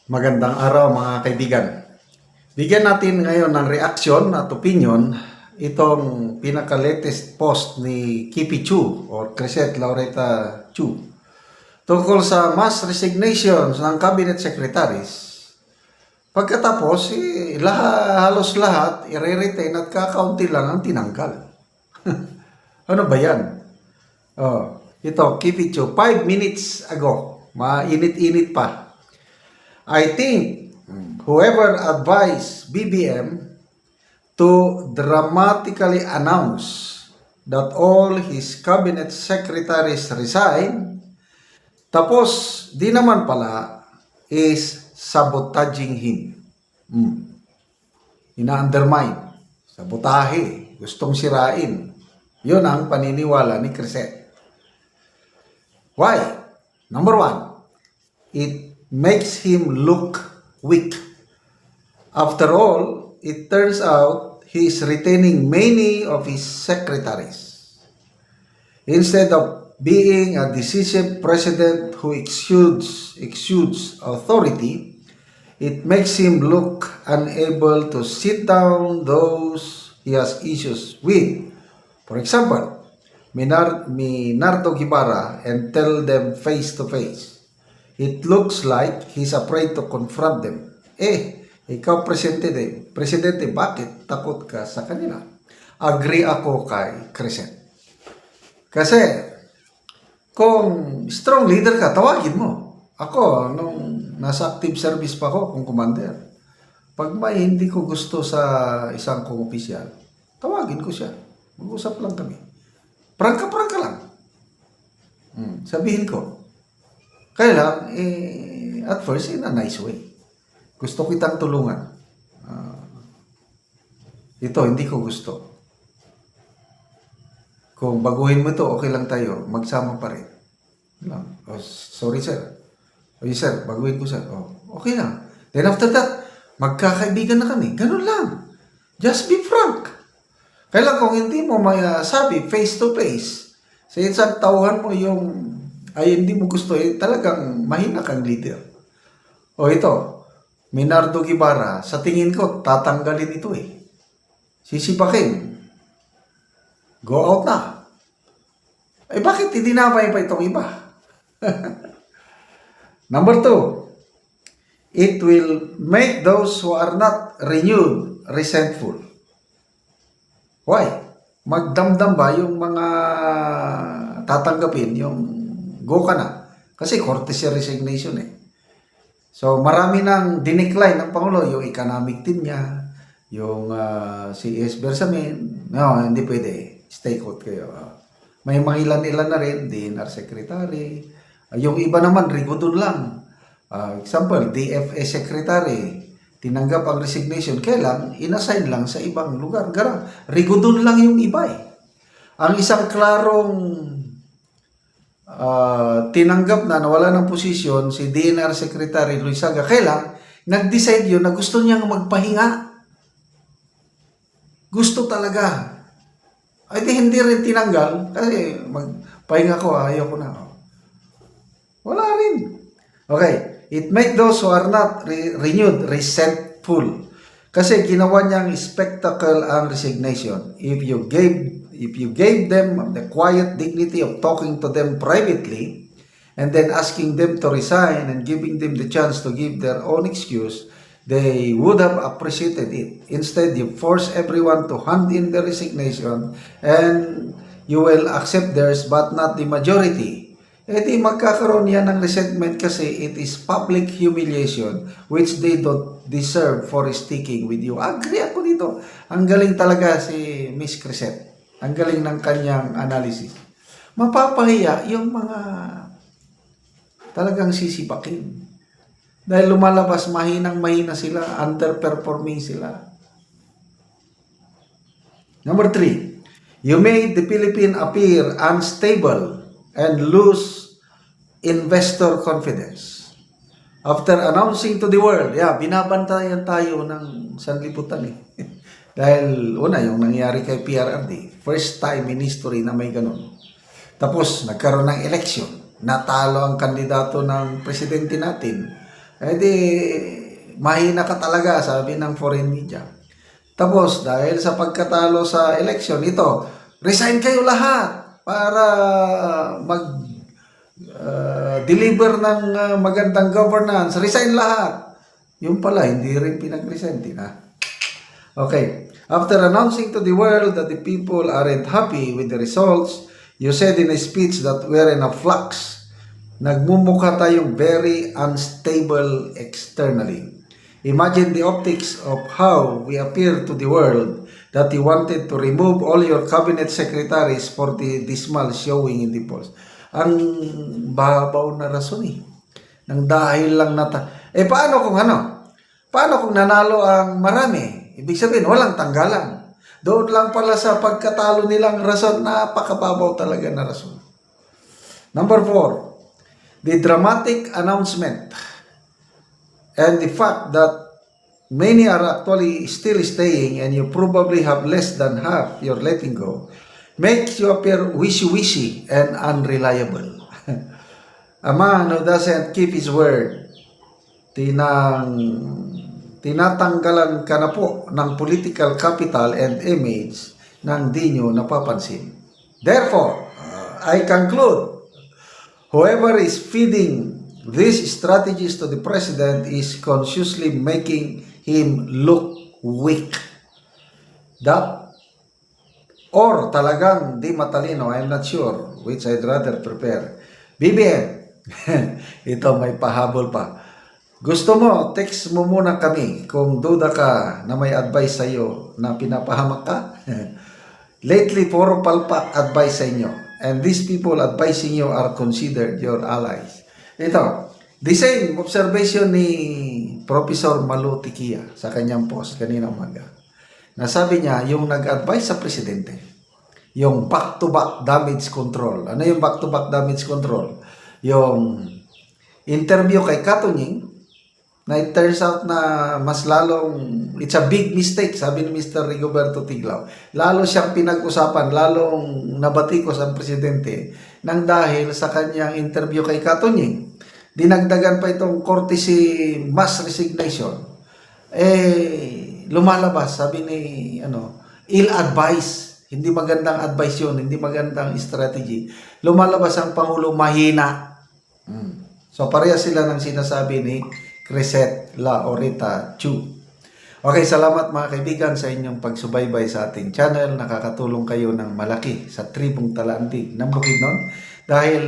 Magandang araw mga kaibigan. Bigyan natin ngayon ng reaksyon at opinion itong pinaka-latest post ni Kipi Chu or Crescent Laureta Chu tungkol sa mass resignations ng cabinet secretaries. Pagkatapos, halos lahat i-retain at kakaunti lang ang tinanggal. Ano ba yan? Ito, Kipi Chu, 5 minutes ago, mainit-init pa. I think whoever advised BBM to dramatically announce that all his cabinet secretaries resign, tapos di naman pala is sabotaging him. Ina-undermine, sabotahe, gustong sirain. Yun ang paniniwala ni Crescent. Why? Number one, it makes him look weak. After all, it turns out he is retaining many of his secretaries. Instead of being a decisive president who exudes authority, it makes him look unable to sit down those he has issues with. For example, Minardo Guevara, and tell them face to face. It looks like he's afraid to confront them. Ikaw presidente, bakit takot ka sa kanila? Agree ako kay Crescent. Kasi, kung strong leader ka, tawagin mo. Ako, nung nasa active service pa ako, kung commander, pag may hindi ko gusto sa isang kong opisyal, tawagin ko siya. Mag-usap lang kami. Prangka lang. Sabihin ko, kaya lang, at first, in a nice way. Gusto kitang tulungan. Ito, hindi ko gusto. Kung baguhin mo ito, okay lang tayo. Magsama pa rin. Oh, sorry, sir. Sorry, sir. Baguhin ko, sir. Oh, okay lang. Then after that, magkakaibigan na kami. Ganun lang. Just be frank. Kaya lang, kung hindi mo sabi face to face, sa isang tauhan mo yung ay hindi mo gusto, talagang mahina kang leader. Ito, Minardo Guevara, sa tingin ko, tatanggalin ito . Sisipakin. Go out na. Bakit idinamay pa itong iba? Number 2, it will make those who are not renewed resentful. Why? Magdamdam ba yung mga tatanggapin, yung go ka na. Kasi courtesy resignation . So, marami nang dinecline ng Pangulo, yung economic team niya, yung si S. Bersamin, no, hindi pwede. Stay out kayo. May mga ilan-ilan na rin, DNR Secretary. Yung iba naman, rigodon lang. Example, DFA Secretary, tinanggap ang resignation. Kailan, inassign lang sa ibang lugar. Rigodon lang yung iba . Ang isang klarong tinanggap na nawala ng posisyon si DNR Secretary Luis Saga. Kailan, nag-decide yun na gusto niyang magpahinga. Gusto talaga. Ay hindi rin tinanggal kasi magpahinga ko, ayaw ko na. Wala rin. Okay. It make those who are not renewed resentful. Kasi ginawa niyang spectacle ang resignation. If you gave them the quiet dignity of talking to them privately and then asking them to resign and giving them the chance to give their own excuse, they would have appreciated it. Instead, you force everyone to hand in the resignation and you will accept theirs but not the majority. Di magkakaroon yan ng resentment kasi it is public humiliation which they don't deserve for sticking with you. Agree ako dito. Ang galing talaga si Miss Crescent. Ang galing ng kanyang analysis. Mapapahiya yung mga talagang sisipakin. Dahil lumalabas, mahinang-mahina sila, underperforming sila. Number 3, you made the Philippines appear unstable and lose investor confidence. After announcing to the world, binabantayan tayo ng sanlibutan . Dahil una, yung nangyari kay PRRD, first time in history na may ganun. Tapos, nagkaroon ng election. Natalo ang kandidato ng presidente natin. Eh di, mahina ka talaga, sabi ng foreign media. Tapos, dahil sa pagkatalo sa election, ito, resign kayo lahat para mag-deliver ng magandang governance. Resign lahat. Yung pala, hindi rin pinag-resign. Okay. After announcing to the world that the people aren't happy with the results, you said in a speech that we're in a flux. Nagmumukha tayong very unstable externally. Imagine the optics of how we appear to the world that you wanted to remove all your cabinet secretaries for the dismal showing in the polls. Ang babaw na rason eh. Nang dahil lang paano kung ano? Paano kung nanalo ang marami? Ibig sabihin, walang tanggalan. Doon lang pala sa pagkatalo nilang rason, napakababaw talaga na rason. Number 4, the dramatic announcement and the fact that many are actually still staying and you probably have less than half you're letting go makes you appear wishy-wishy and unreliable. A man who doesn't keep his word, tinatanggalan ka na po ng political capital and image nang di nyo napapansin. Therefore, I conclude, whoever is feeding these strategies to the president is consciously making him look weak. Or talagang di matalino, I'm not sure, which I'd rather prepare. BBM, ito may pahabol pa. Gusto mo, text mo muna kami kung duda ka na may advice sa'yo na pinapahamak ka. Lately, puro palpak advice sa inyo. And these people advising you are considered your allies. Ito, the same observation ni Professor Malu Tikia sa kanyang post kanina umaga. Nasabi niya, yung nag-advise sa presidente, yung back-to-back damage control. Ano yung back-to-back damage control? Yung interview kay Katunying, na it turns out na mas lalong, it's a big mistake, sabi ni Mr. Rigoberto Tiglao. Lalo siyang pinag-usapan, lalong nabatikos ang presidente nang dahil sa kanyang interview kay Katunying. Dinagdagan pa itong courtesy mass resignation. Lumalabas, sabi ni, ill-advised. Hindi magandang advice yun, hindi magandang strategy. Lumalabas ang Pangulo mahina. So, pareha sila ng sinasabi ni Crisette Laurita Chu. Okay, salamat mga kaibigan sa inyong pagsubaybay sa ating channel. Nakakatulong kayo ng malaki sa tribong Talaandig ng Bukidnon. Dahil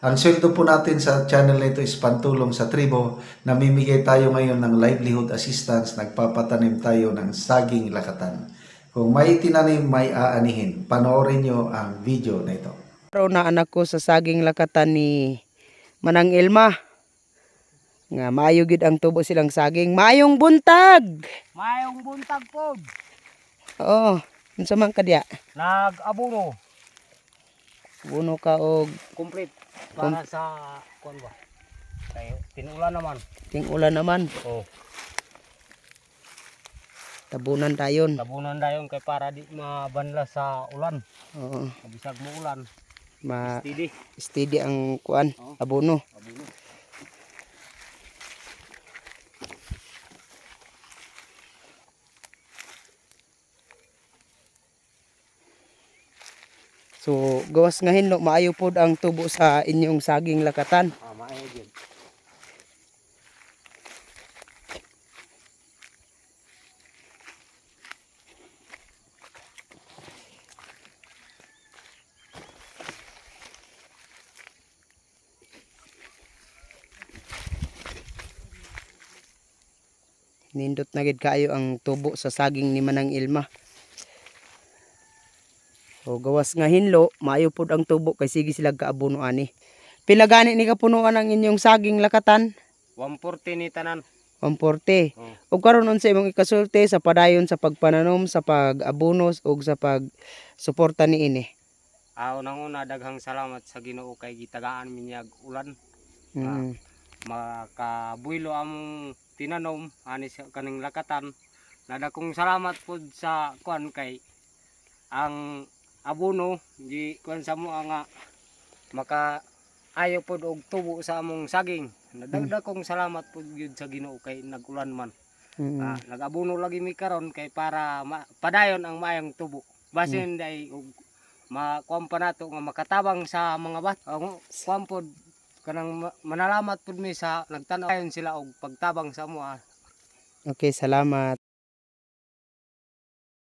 ang sweldo po natin sa channel na ito is pantulong sa tribo. Namimigay tayo ngayon ng livelihood assistance. Nagpapatanim tayo ng saging lakatan. Kung may tinanim, may aanihin. Panoorin nyo ang video na ito. Araw na anak ko sa saging lakatan ni Manang Ilma. Nga maayo gid ang tubo silang saging. Maayong buntag. Mayong buntag po. Oo, unsa man kadya? Nag-abono. Buno ka og Complete. Para sa kuan ba? Kay tinulan naman. ting ulan naman. Oh, Tabunan tayon. tabunan dayon kay para di mabanla sa ulan. Oo, Bisag mo ulan. ma Steady. steady ang kuan, Oo. abono. Abono. So, gawas nga hinlo maayo pod ang tubo sa inyong saging lakatan. Maayo gyud. Nindot na gid kaayo ang tubo sa saging ni Manang Ilma. O gawas nga hinlo, maayo pod ang tubo kay sige sila kaabono ani. Pila gani ni kapunuan ang inyong saging lakatan? 140 ni tanan. 140. Oh. Ug karon unsa imong ikasulti sa padayon sa pagpananom, sa pag-abonos ug sa pag-suporta niini? Unang una daghang salamat sa Ginoo kay gitagaan minyag ulan. Mm. Makabuylo among tinanom ani sa kaning lakatan. Nadakong salamat pod sa kuan kay ang abono di kuan sa mo nga maka ayo pod og tubo sa among saging Nadagdag kong salamat po gyud sa Ginoo kay nagulan man. Mm. Nag-abono lagi mi karon kay para padayon ang maayong tubo. Basin day og makuan pa nato nga makatabang sa mga bata. Kuan pod kanang manalamat pod mi sa nagtan-aw sila og pagtabang sa amo. Okay, salamat.